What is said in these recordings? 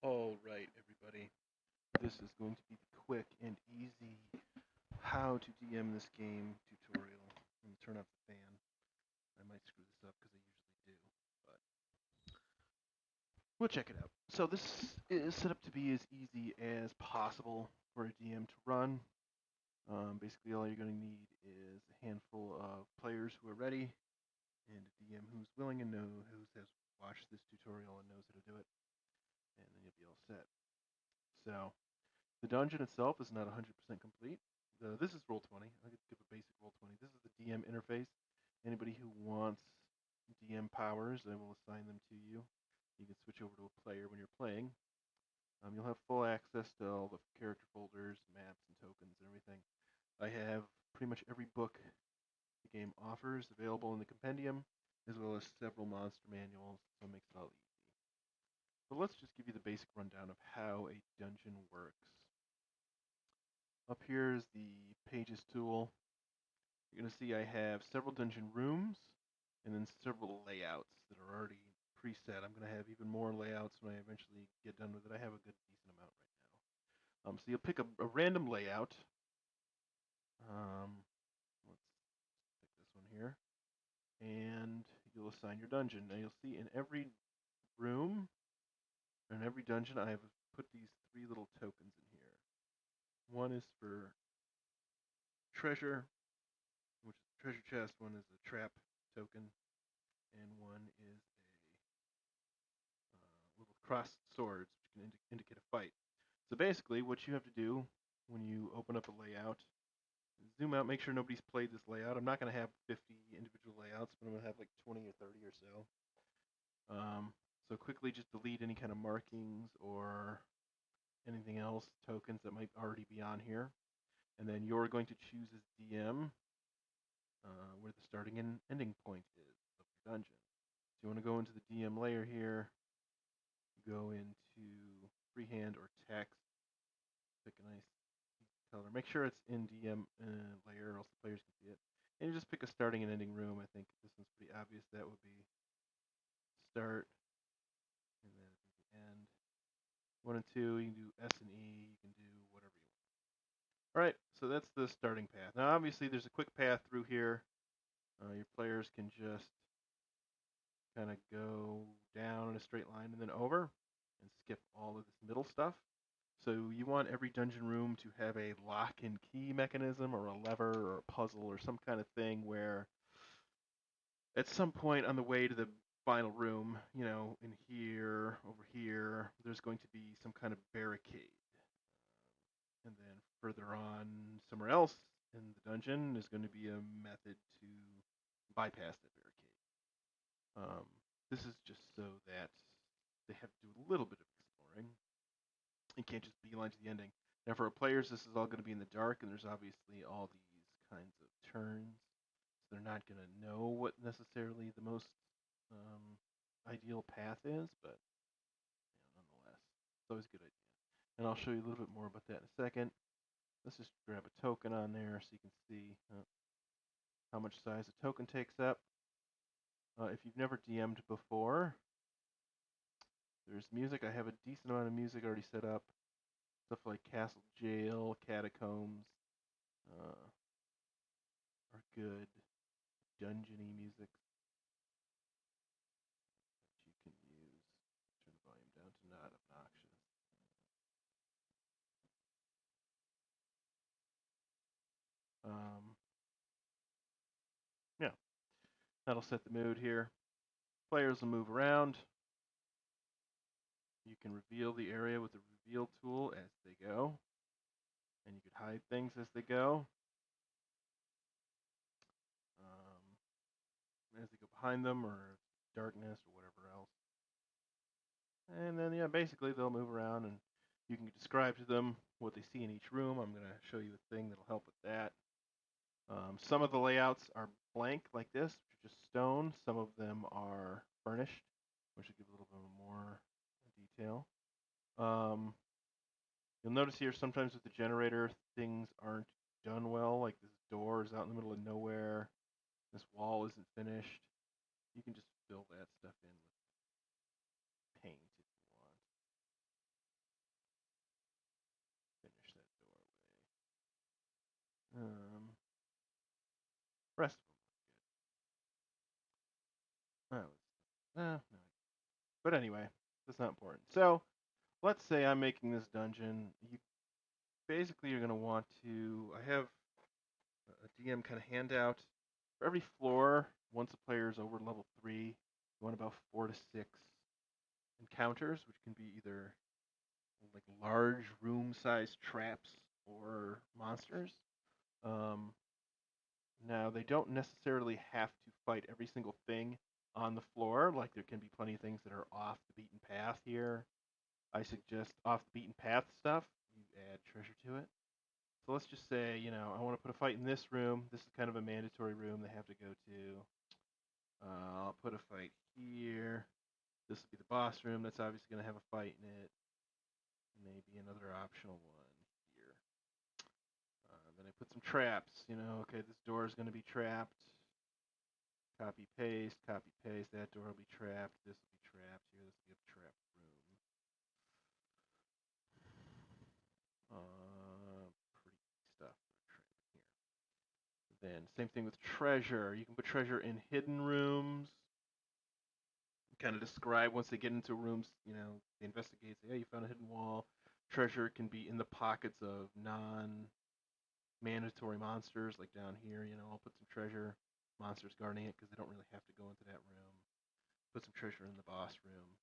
All right, everybody. This is going to be the quick and easy how to DM this game tutorial. I'm going to turn off the fan. I might screw this up because I usually do, but we'll check it out. So this is set up to be as easy as possible for a DM to run. Basically, all you're going to need is a handful of players who are ready and a DM who's willing and who has watched this tutorial and knows how to do it, and then you'll be all set. So the dungeon itself is not 100% complete. This is Roll20. I'll give a basic Roll20. This is the DM interface. Anybody who wants DM powers, I will assign them to you. You can switch over to a player when you're playing. You'll have full access to all the character folders, maps, and tokens and everything. I have pretty much every book the game offers available in the compendium, as well as several monster manuals, so it makes it all easy. But let's just give you the basic rundown of how a dungeon works. Up here is the Pages tool. You're going to see I have several dungeon rooms and then several layouts that are already preset. I'm going to have even more layouts when I eventually get done with it. I have a good decent amount right now. So you'll pick a random layout. Let's pick this one here. And you'll assign your dungeon. Now you'll see in every room, or in every dungeon, I have put these three little tokens in here. One is for treasure, which is a treasure chest. One is a trap token, and one is a little crossed swords, which can indicate a fight. So basically, what you have to do when you open up a layout, zoom out, make sure nobody's played this layout. I'm not going to have 50 individual layouts, but I'm going to have like 20 or 30 or so. So quickly just delete any kind of markings or anything else, tokens that might already be on here. And then you're going to choose as DM where the starting and ending point is of your dungeon. So you want to go into the DM layer here, go into freehand or text, pick a nice color. Make sure it's in DM layer or else the players can see it. And you just pick a starting and ending room. I think this one's pretty obvious. That would be start, and then the end. 1 and 2, you can do S and E, you can do whatever you want. All right, so that's the starting path. Now, obviously, there's a quick path through here. Your players can just kind of go down in a straight line and then over and skip all of this middle stuff. So you want every dungeon room to have a lock and key mechanism or a lever or a puzzle or some kind of thing where at some point on the way to the final room, in here, over here, there's going to be some kind of barricade. And then further on, somewhere else in the dungeon, is going to be a method to bypass that barricade. This is just so that they have to do a little bit of exploring. You can't just beeline to the ending. Now, for our players, this is all going to be in the dark, and there's obviously all these kinds of turns. So they're not going to know what necessarily the most ideal path is, but nonetheless, it's always a good idea. And I'll show you a little bit more about that in a second. Let's just grab a token on there so you can see how much size a token takes up. If you've never DM'd before, there's music. I have a decent amount of music already set up. Stuff like Castle Jail, Catacombs are good dungeony music that you can use. Turn the volume down to not obnoxious. Yeah, that'll set the mood here. Players will move around. You can reveal the area with the reveal tool as they go, and you could hide things as they go. As they go behind them, or darkness, or whatever else. And then, yeah, basically they'll move around, and you can describe to them what they see in each room. I'm going to show you a thing that'll help with that. Some of the layouts are blank, like this, which are just stone. Some of them are furnished, which will give a little bit more detail. You'll notice here sometimes with the generator, things aren't done well, like this door is out in the middle of nowhere. This wall isn't finished. You can just fill that stuff in with paint if you want. rest of them look good. No. But anyway, that's not important. So let's say I'm making this dungeon. You basically you're going to want to. I have a DM kind of handout for every floor. Once a player is over level 3, you want about 4 to 6 encounters, which can be either like large room-sized traps or monsters. Now, they don't necessarily have to fight every single thing on the floor. Like, there can be plenty of things that are off the beaten path here. I suggest off the beaten path stuff. You add treasure to it. So let's just say, I want to put a fight in this room. This is kind of a mandatory room they have to go to. I'll put a fight here. This will be the boss room. That's obviously going to have a fight in it. Maybe another optional one here. Then I put some traps. Okay, this door is going to be trapped. Copy, paste, copy, paste. That door will be trapped. This will be trapped here. This will be a trap room. Pretty stuff for trapping here. Then same thing with treasure. You can put treasure in hidden rooms. Kind of describe once they get into rooms. They investigate. Say, you found a hidden wall. Treasure can be in the pockets of non-mandatory monsters, like down here. I'll put some treasure. Monsters guarding it because they don't really have to go into that room. Put some treasure in the boss room.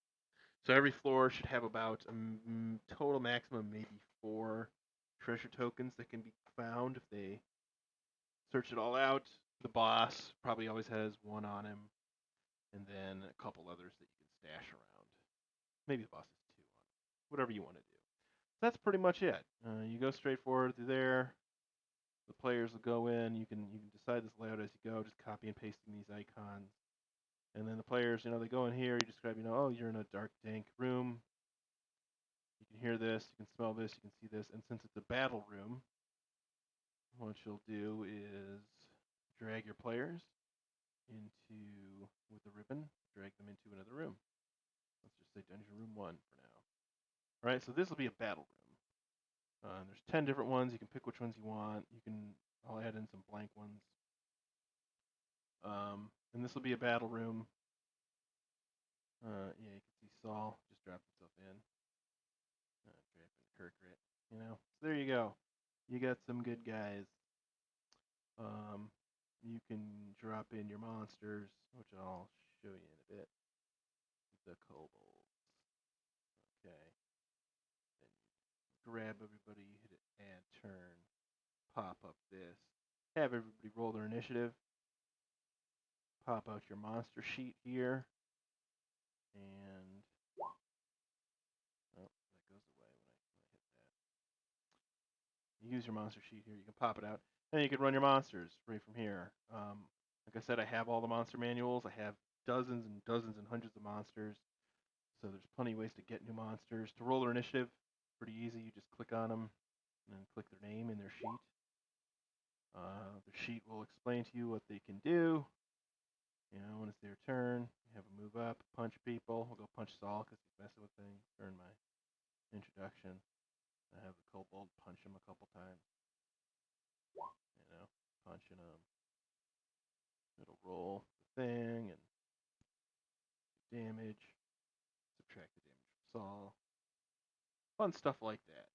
So every floor should have about a total maximum maybe 4 treasure tokens that can be found if they search it all out. The boss probably always has 1 on him, and then a couple others that you can stash around. Maybe the boss has 2 on him. Whatever you want to do. So that's pretty much it. You go straight forward through there. The players will go in. You can decide this layout as you go, just copy and pasting these icons. And then the players, they go in here. You describe, oh, you're in a dark, dank room. You can hear this. You can smell this. You can see this. And since it's a battle room, what you'll do is drag your players with the ribbon, drag them into another room. Let's just say Dungeon Room 1 for now. All right, so this will be a battle room. There's 10 different ones. You can pick which ones you want. I'll add in some blank ones. And this will be a battle room. Yeah, you can see Saul just dropped himself in. Trapping Kirkrit, So there you go. You got some good guys. You can drop in your monsters, which I'll show you in a bit. The kobolds. Okay. Then you grab everybody, hit it, add turn, pop up this. Have everybody roll their initiative. Pop out your monster sheet here. And that goes away when I hit that. You use your monster sheet here. You can pop it out. And you can run your monsters right from here. Like I said, I have all the monster manuals. I have dozens and dozens and hundreds of monsters. So there's plenty of ways to get new monsters. To roll their initiative, pretty easy. You just click on them and then click their name in their sheet. The sheet will explain to you what they can do. When it's their turn, you have a move up, punch people. We'll go punch Saul because he's messing with things during my introduction. I have the kobold punch him a couple times. Punching him. It'll roll the thing and do damage. Subtract the damage from Saul. Fun stuff like that.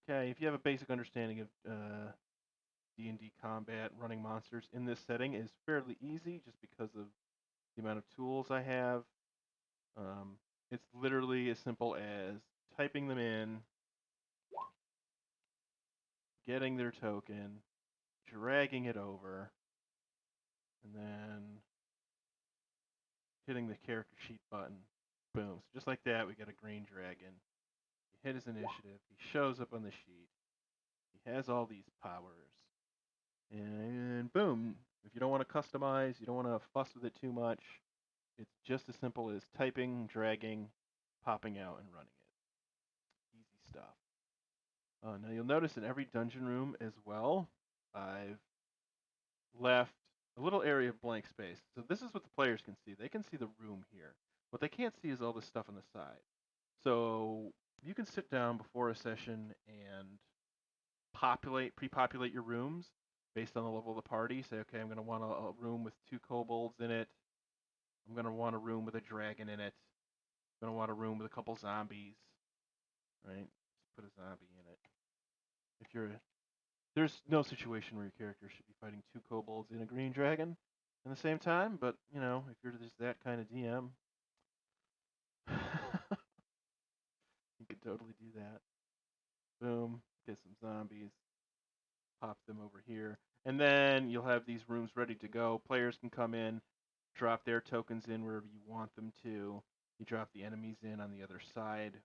Okay, if you have a basic understanding of D&D combat, running monsters in this setting is fairly easy just because of the amount of tools I have. It's literally as simple as typing them in, getting their token, dragging it over, and then hitting the character sheet button. Boom. So just like that, we got a green dragon. He hit his initiative. He shows up on the sheet. He has all these powers. And boom. If you don't want to customize, you don't want to fuss with it too much, it's just as simple as typing, dragging, popping out, and running it. Easy stuff. Now you'll notice in every dungeon room as well, I've left a little area of blank space. So this is what the players can see. They can see the room here. What they can't see is all this stuff on the side. So you can sit down before a session and pre-populate your rooms based on the level of the party. Say, okay, I'm going to want a room with 2 kobolds in it. I'm going to want a room with a dragon in it. I'm going to want a room with a couple zombies. Right? Just put a zombie in it. If you're there's no situation where your character should be fighting 2 kobolds and a green dragon at the same time, but you know, if you're just that kind of DM, you could totally do that. Boom, get some zombies, pop them over here, and then you'll have these rooms ready to go. Players can come in, drop their tokens in wherever you want them to. You drop the enemies in on the other side.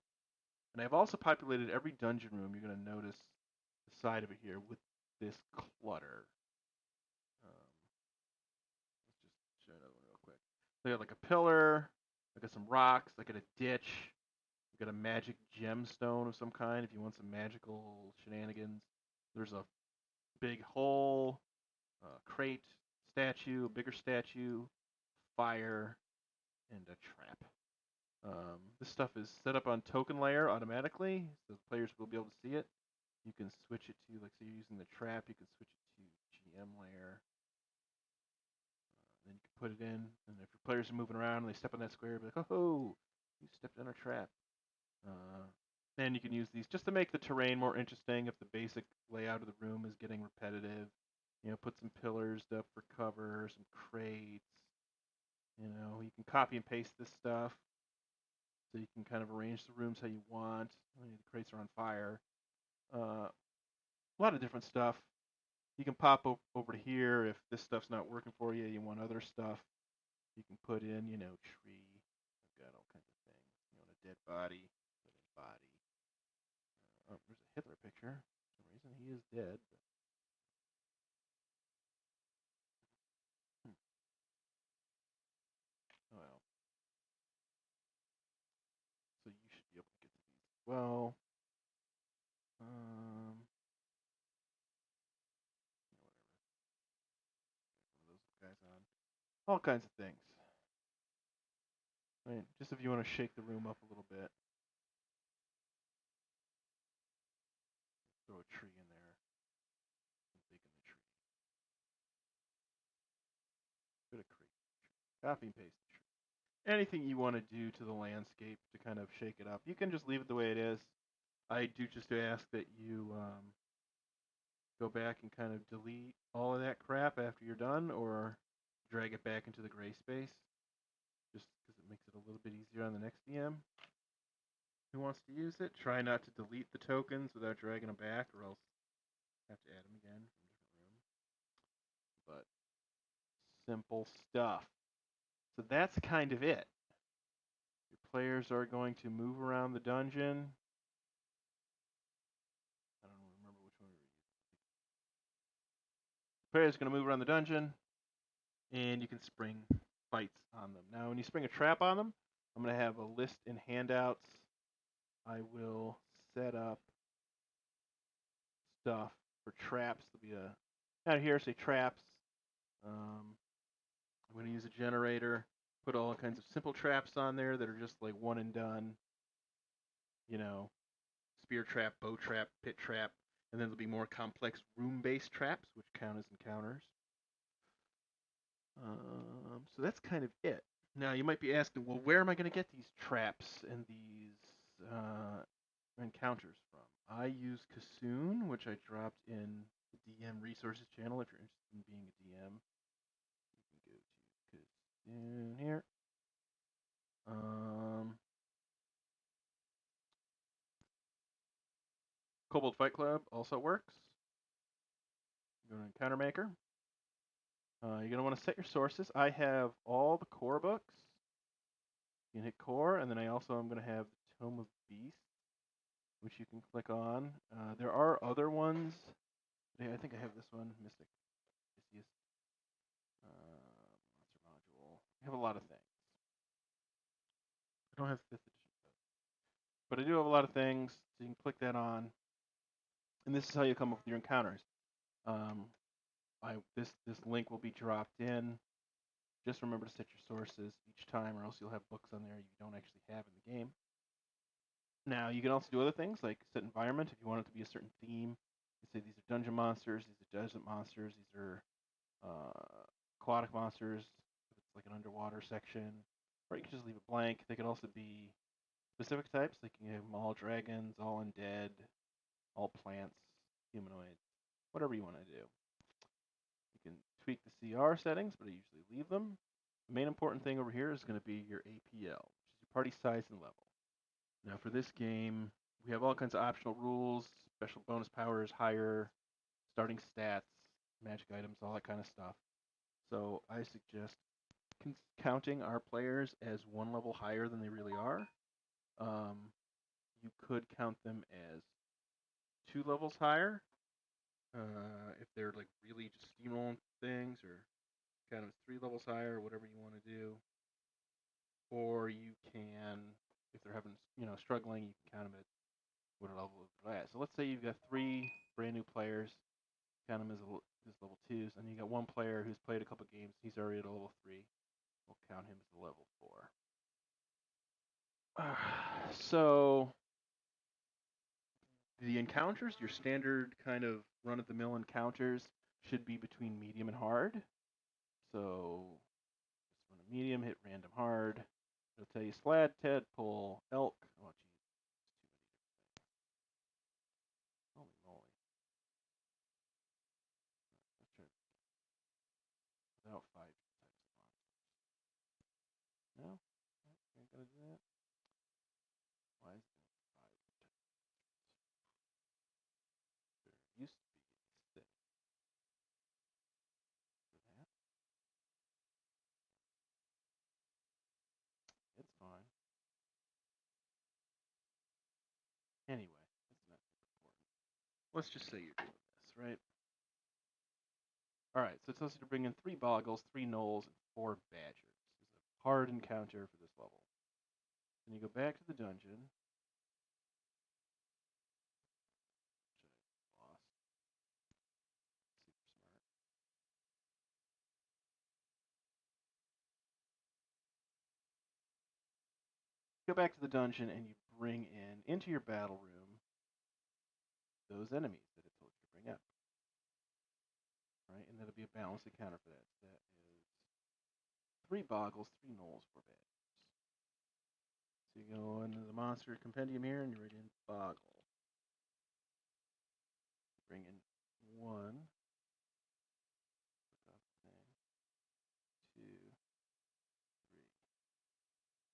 And I've also populated every dungeon room. You're going to notice the side of it here with this clutter. Let's just show another one real quick. So I got like a pillar, I got some rocks, I got a ditch, I got a magic gemstone of some kind if you want some magical shenanigans. There's a big hole, crate, statue, a bigger statue, fire, and a trap. This stuff is set up on token layer automatically, so the players will be able to see it. You can switch it to, like, say you're using the trap, you can switch it to GM layer. Then you can put it in, and if your players are moving around and they step on that square, be like, oh, you stepped on our trap. And you can use these just to make the terrain more interesting if the basic layout of the room is getting repetitive. You know, put some pillars up for cover, some crates. You know, you can copy and paste this stuff. So you can kind of arrange the rooms how you want. I mean, the crates are on fire. A lot of different stuff. You can pop over to here if this stuff's not working for you. You want other stuff. You can put in, you know, tree. I've got all kinds of things. You want a dead body, put in body. Oh, there's a Hitler picture. For some reason he is dead. But, oh well. So you should be able to get to these as well. Whatever. Those guys on. All kinds of things. Right, just if you want to shake the room up a little bit. Throw a tree in there. Big in the tree. Put a crate. Copy and paste the tree. Anything you want to do to the landscape to kind of shake it up, you can just leave it the way it is. I do just ask that you go back and kind of delete all of that crap after you're done, or drag it back into the gray space, just because it makes it a little bit easier on the next DM who wants to use it. Try not to delete the tokens without dragging them back, or else have to add them again from a different room. But simple stuff. So that's kind of it. Your players are going to move around the dungeon. I don't remember which one we were using. The players are going to move around the dungeon, and you can spring fights on them. Now, when you spring a trap on them, I'm going to have a list in handouts. I will set up stuff for traps. There'll be a out here, say traps. I'm going to use a generator. Put all kinds of simple traps on there that are just like one and done. You know, spear trap, bow trap, pit trap, and then there'll be more complex room-based traps, which count as encounters. So that's kind of it. Now you might be asking, well, where am I going to get these traps and these encounters from? I use Kassoon, which I dropped in the DM resources channel. If you're interested in being a DM, you can go to Kassoon here. Kobold Fight Club also works. Go to Encounter Maker. You're going to want to set your sources. I have all the core books. You can hit core, and then I also am going to have the Tome of Beasts, which you can click on. There are other ones. I think I have this one, Mystic Odysseus. Monster Module. I have a lot of things. I don't have 5th edition, but I do have a lot of things, so you can click that on. And this is how you come up with your encounters. This link will be dropped in. Just remember to set your sources each time, or else you'll have books on there you don't actually have in the game. Now, you can also do other things like set environment if you want it to be a certain theme. You say these are dungeon monsters, these are desert monsters, these are aquatic monsters. If it's like an underwater section, or you can just leave it blank. They could also be specific types. Like you can have them all dragons, all undead, all plants, humanoids, whatever you want to do. You can tweak the CR settings, but I usually leave them. The main important thing over here is going to be your APL, which is your party size and level. Now for this game, we have all kinds of optional rules, special bonus powers, higher, starting stats, magic items, all that kind of stuff. So I suggest counting our players as one level higher than they really are. You could count them as 2 levels higher if they're like really just steamrolling things, or count them as 3 levels higher, or whatever you want to do. Or you can, if they're having struggling, you can count them at what level they're at. So let's say you've got 3 brand new players, count them as level 2s, and you got 1 player who's played a couple games, he's already at a level 3. We'll count him as a level 4. So the encounters, your standard kind of run-of-the-mill encounters, should be between medium and hard. So just run a medium, hit random hard. It'll tell you Slad, Tadpole, Elk. Oh, geez. Holy moly. Let's try without 5 types of monsters. No? Ain't gonna do that? Why is it doing 5 types of monsters? There used to be a thing for that. It's fine. Anyway, it's not super important. Let's just say you're doing this, right? Alright, so it tells you to bring in 3 boggles, 3 gnolls, and 4 badgers. This is a hard encounter for this level. Then you go back to the dungeon. Which I lost. Super smart. Go back to the dungeon and you bring into your battle room, those enemies that it told you to bring up. Right? And that'll be a balanced encounter for that. So that is 3 boggles, 3 gnolls, 4 badgers. So you go into the monster compendium here and you write in boggle. Bring in 1. 2, 3,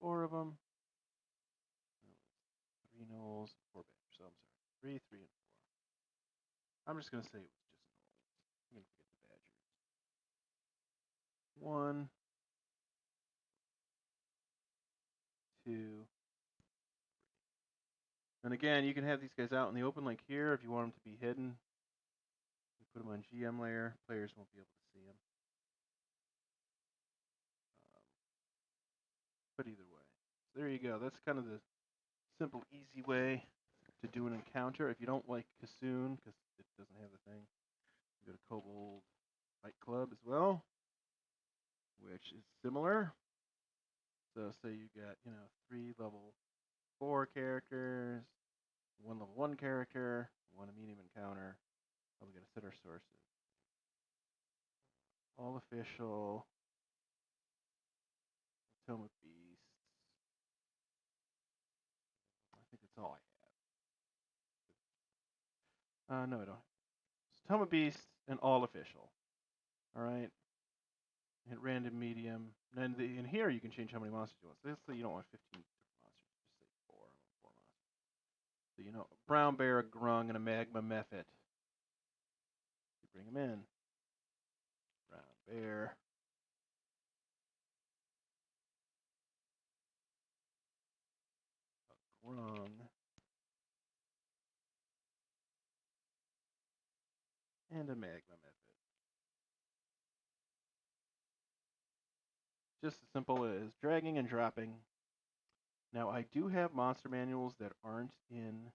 4 of them. 3 gnolls, 4 badgers. So I'm sorry, 3, 3, and 4. I'm just going to say it was just gnolls. I'm going to forget the badgers. 1, 2, 3. And again, you can have these guys out in the open like here if you want them to be hidden. You put them on GM layer. Players won't be able to see them. But either way. So there you go. That's kind of the simple, easy way to do an encounter. If you don't like Kassoon, because it doesn't have the thing, you go to Kobold Fight Club as well, which is similar. So say you got, 3 level 4 characters, 1 level 1 character, 1 medium encounter. Oh, we gotta set our sources. All official. Tome of Beasts. I think that's all I have. No, I don't. So Tome of Beasts and all official. All right. Hit random medium. And then in here you can change how many monsters you want. So let's say you don't want 15 different monsters. Just say 4. I want 4 monsters. So brown bear, a grung, and a magma mephit. You bring them in. Brown bear. A grung. And a magma mephit. Just as simple as dragging and dropping. Now I do have monster manuals that aren't in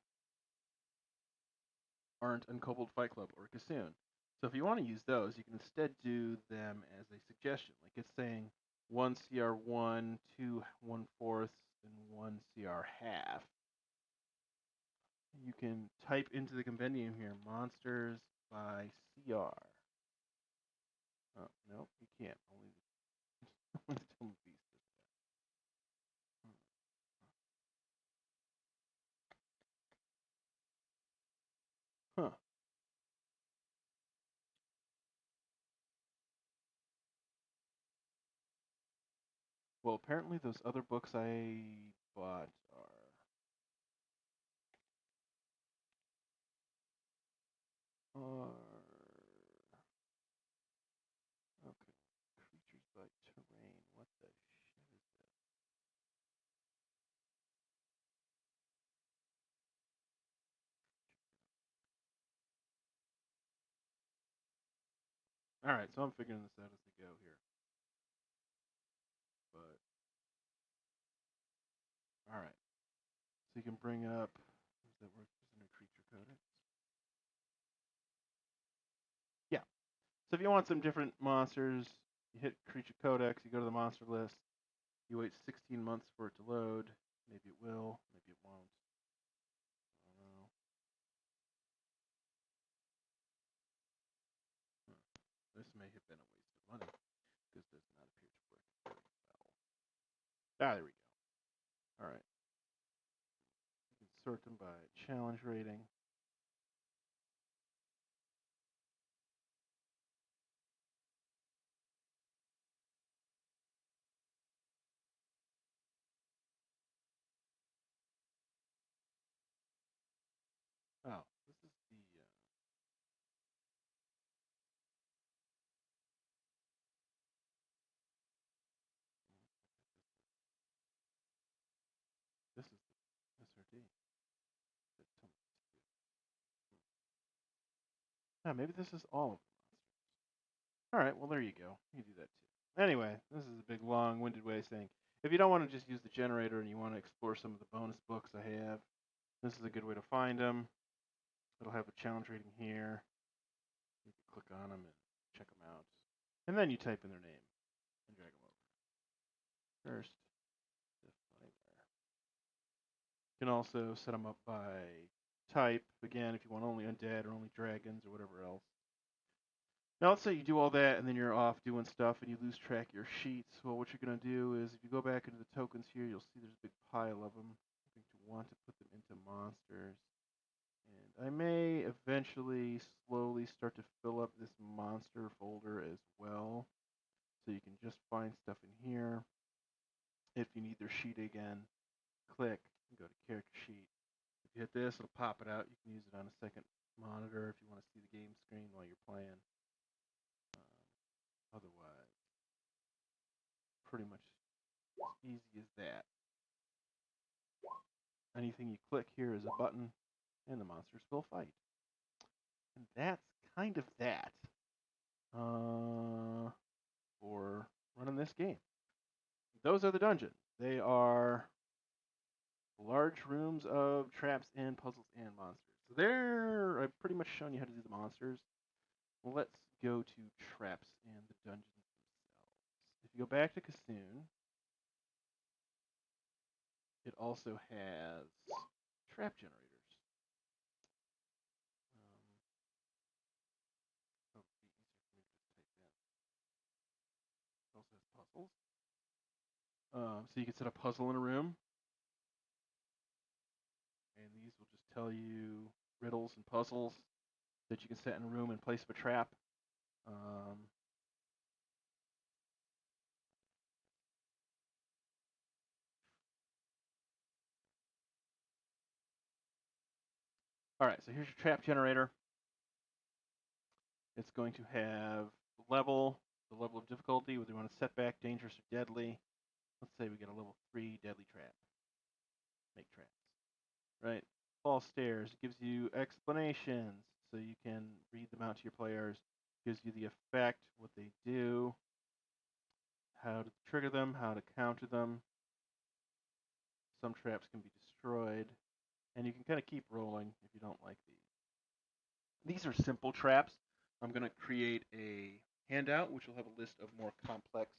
Kobold Fight Club or Kassoon. So if you want to use those, you can instead do them as a suggestion. Like it's saying 1 CR1, 2 1/4, and 1 CR half. you can type into the compendium here, Monsters by CR. Oh, no, you can't. Only the Tome of Beasts does that. Huh. Well, apparently those other books I bought are okay. Creatures by terrain. What the shit is this? All right, so I'm figuring this out as we go here. But all right, so you can bring up. Does that work? Is there a creature codex? Yeah. So if you want some different monsters, you hit creature codex. You go to the monster list. You wait 16 months for it to load. Maybe it will. Maybe it won't. I don't know. This may have been a waste of money because does not appear to work very well. Ah, there we go. All right. You can sort them by challenge rating. Oh, this is the. This is the SRD. Ah, maybe this is all of the monsters. All right. Well, there you go. You can do that too. Anyway, this is a big, long-winded way of saying if you don't want to just use the generator and you want to explore some of the bonus books I have, this is a good way to find them. It'll have a challenge rating here. You can click on them and check them out. And then you type in their name and drag them over. First, you can also set them up by type. Again, if you want only undead or only dragons or whatever else. Now, let's say you do all that and then you're off doing stuff and you lose track of your sheets. Well, what you're going to do is if you go back into the tokens here, you'll see there's a big pile of them. You're going to want to put them into monsters. And I may eventually slowly start to fill up this monster folder as well. So you can just find stuff in here. If you need their sheet again, click and go to character sheet. If you hit this, it'll pop it out. You can use it on a second monitor if you want to see the game screen while you're playing. Otherwise, pretty much as easy as that. Anything you click here is a button, and the monsters will fight. And that's kind of that for running this game. Those are the dungeons. They are large rooms of traps and puzzles and monsters. So there, I've pretty much shown you how to do the monsters. Let's go to traps and the dungeons themselves. If you go back to Kassoon, it also has trap generators. So it'd be easier for me to just type in. It also has puzzles. So you can set a puzzle in a room, and these will just tell you riddles and puzzles that you can set in a room in place of a trap. All right, so here's your trap generator. It's going to have the level of difficulty, whether you want to setback, dangerous, or deadly. Let's say we get a level 3 deadly trap. Make traps. Right? Fall stairs. It gives you explanations so you can read them out to your players. Gives you the effect, what they do, how to trigger them, how to counter them. Some traps can be destroyed. And you can kind of keep rolling if you don't like these. These are simple traps. I'm going to create a handout which will have a list of more complex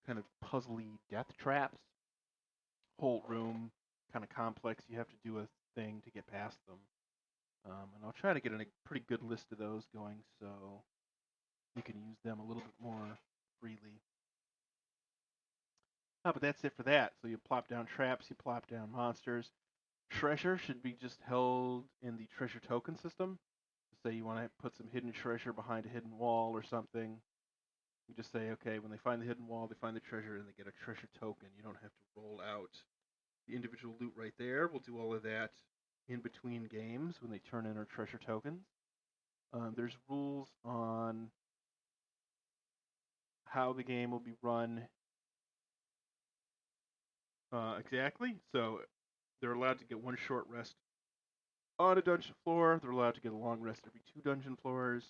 kind of puzzly death traps. Whole room kind of complex. You have to do a thing to get past them. And I'll try to get a pretty good list of those going so you can use them a little bit more freely. Oh, but that's it for that. So you plop down traps, you plop down monsters. Treasure should be just held in the treasure token system. Say you want to put some hidden treasure behind a hidden wall or something. You just say, okay, when they find the hidden wall, they find the treasure, and they get a treasure token. You don't have to roll out the individual loot right there. We'll do all of that in between games when they turn in our treasure tokens. There's rules on how the game will be run exactly. So they're allowed to get one short rest on a dungeon floor. They're allowed to get a long rest every 2 dungeon floors.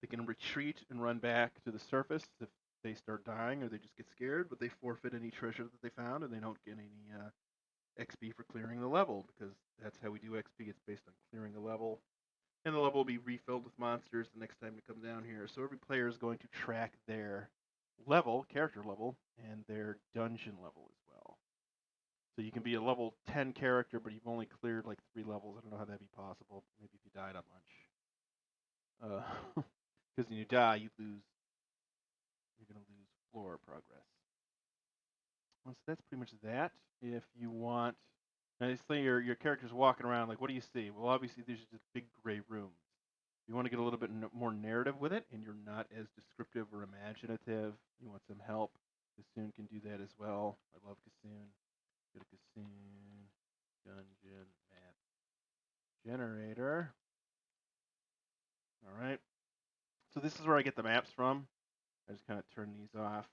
They can retreat and run back to the surface if they start dying or they just get scared, but they forfeit any treasure that they found and they don't get any XP for clearing the level, because that's how we do XP. It's based on clearing a level. And the level will be refilled with monsters the next time we come down here. So every player is going to track their level, character level, and their dungeon level as well. So you can be a level 10 character, but you've only cleared like 3 levels. I don't know how that'd be possible. Maybe if you died a bunch. Because when you die, you're going to lose floor progress. Well, so that's pretty much that. If you want, now let's say your character's walking around, like, what do you see? Well, obviously there's just big gray rooms. You want to get a little bit more narrative with it, and you're not as descriptive or imaginative. You want some help. Kassoon can do that as well. I love Kassoon. Go to Kassoon, dungeon map generator. All right. So this is where I get the maps from. I just kind of turn these off.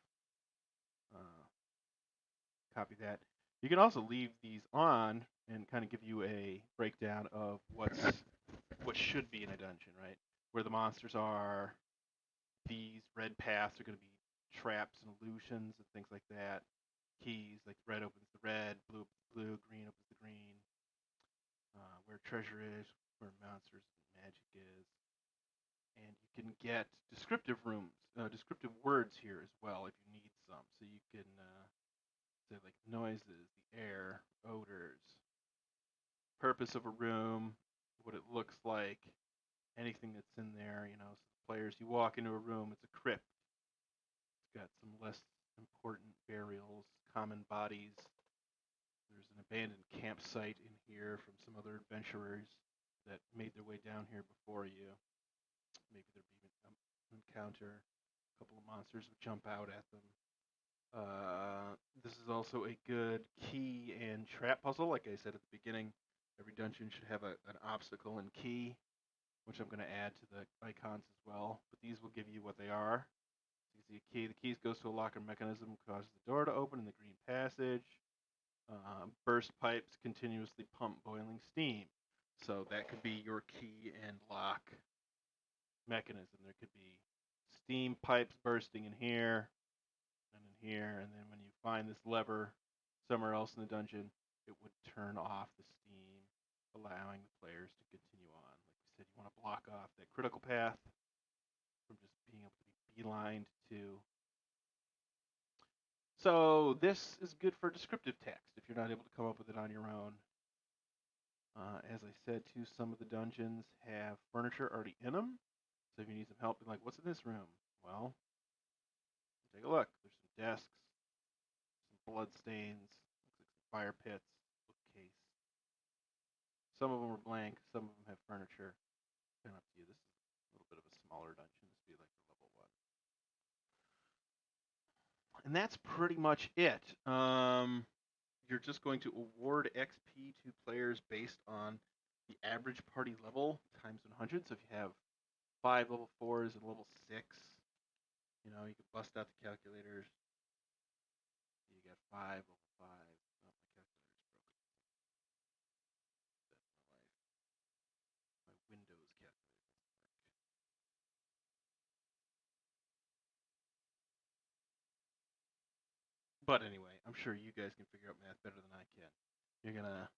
Copy that. You can also leave these on and kind of give you a breakdown of what should be in a dungeon, right? Where the monsters are. These red paths are going to be traps and illusions and things like that. Keys, like red opens the red, blue opens the blue, green opens the green. Where treasure is, where monsters and magic is. And you can get descriptive descriptive words here as well if you need some. So you can say like noises, the air, odors, purpose of a room, what it looks like, anything that's in there. So the players, you walk into a room, it's a crypt. It's got some less important burials, common bodies. There's an abandoned campsite in here from some other adventurers that made their way down here before you. Maybe there'd be an encounter. A couple of monsters would jump out at them. This is also a good key and trap puzzle. Like I said at the beginning, every dungeon should have an obstacle and key, which I'm going to add to the icons as well. But these will give you what they are. So you see a key. The keys goes to a locker mechanism, causes the door to open in the green passage. Burst pipes continuously pump boiling steam. So that could be your key and lock mechanism. There could be steam pipes bursting in here and in here, and then when you find this lever somewhere else in the dungeon, it would turn off the steam, allowing the players to continue on. Like we said, you want to block off that critical path from just being able to be beelined to. So this is good for descriptive text if you're not able to come up with it on your own. As I said, too, some of the dungeons have furniture already in them. So if you need some help, like, what's in this room? Well, take a look. There's some desks, some blood stains, looks like some fire pits, bookcase. Some of them are blank. Some of them have furniture. Kind of up to you. This is a little bit of a smaller dungeon. This would be like the level 1. And that's pretty much it. You're just going to award XP to players based on the average party level times 100. So if you have 5 level 4s and level 6, you can bust out the calculators. You got 5 level 5. Oh, my calculator's broken. That's my life. My Windows calculator doesn't work. But anyway, I'm sure you guys can figure out math better than I can. You're going to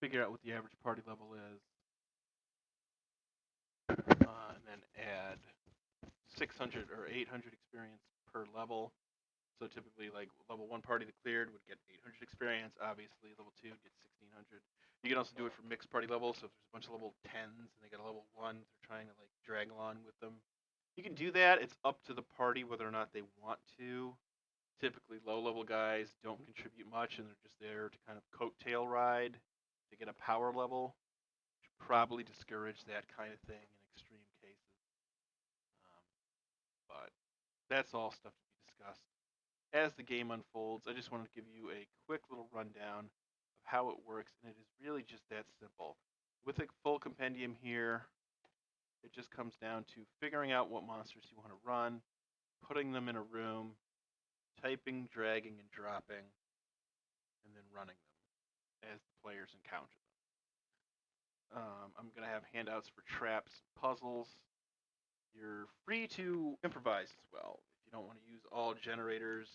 figure out what the average party level is, and then add 600 or 800 experience per level. So typically, like level 1 party that cleared would get 800 experience. Obviously, level 2 gets 1600. You can also do it for mixed party levels. So if there's a bunch of level 10s and they got a level 1, they're trying to like drag along with them. You can do that. It's up to the party whether or not they want to. Typically, low level guys don't contribute much and they're just there to kind of coattail ride to get a power level. Should probably discourage that kind of thing in extreme cases. But that's all stuff to be discussed as the game unfolds. I just wanted to give you a quick little rundown of how it works, and it is really just that simple. With a full compendium here, it just comes down to figuring out what monsters you want to run, putting them in a room, typing, dragging, and dropping, and then running them as the players encounter them. I'm going to have handouts for traps and puzzles. You're free to improvise as well. If you don't want to use all generators,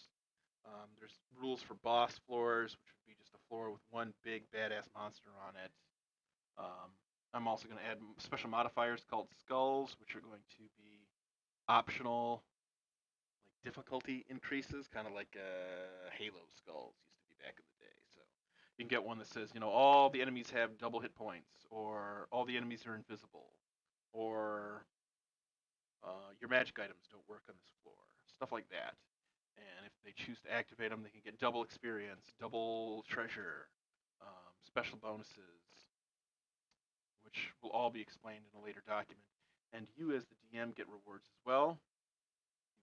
there's rules for boss floors, which would be just a floor with one big badass monster on it. I'm also going to add special modifiers called skulls, which are going to be optional, like difficulty increases, kind of like Halo skulls used to be back in the day. So you can get one that says, all the enemies have double hit points, or all the enemies are invisible, or your magic items don't work on this floor, stuff like that. And if they choose to activate them, they can get double experience, double treasure, special bonuses, which will all be explained in a later document. And you, as the DM, get rewards as well.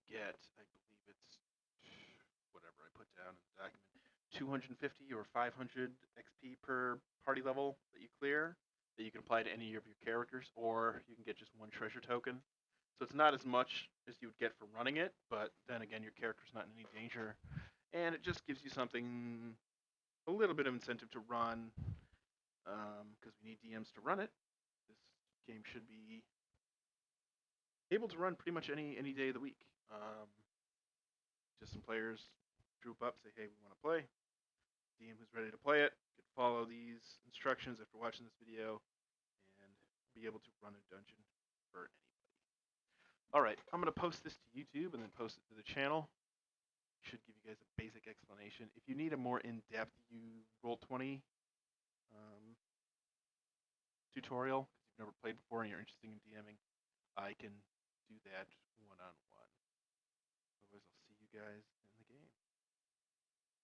You get, I believe it's whatever I put down in the document, 250 or 500 XP per party level that you clear that you can apply to any of your characters, or you can get just one treasure token. So it's not as much as you would get for running it, but then again, your character's not in any danger. And it just gives you something, a little bit of incentive to run, because we need DMs to run it. This game should be able to run pretty much any day of the week. Just some players group up, say, hey, we want to play. DM who's ready to play it could follow these instructions after watching this video and be able to run a dungeon for anybody. All right, I'm going to post this to YouTube and then post it to the channel. Should give you guys a basic explanation. If you need a more in-depth Roll20 tutorial, because you've never played before and you're interested in DMing, I can do that one-on-one. Otherwise, I'll see you guys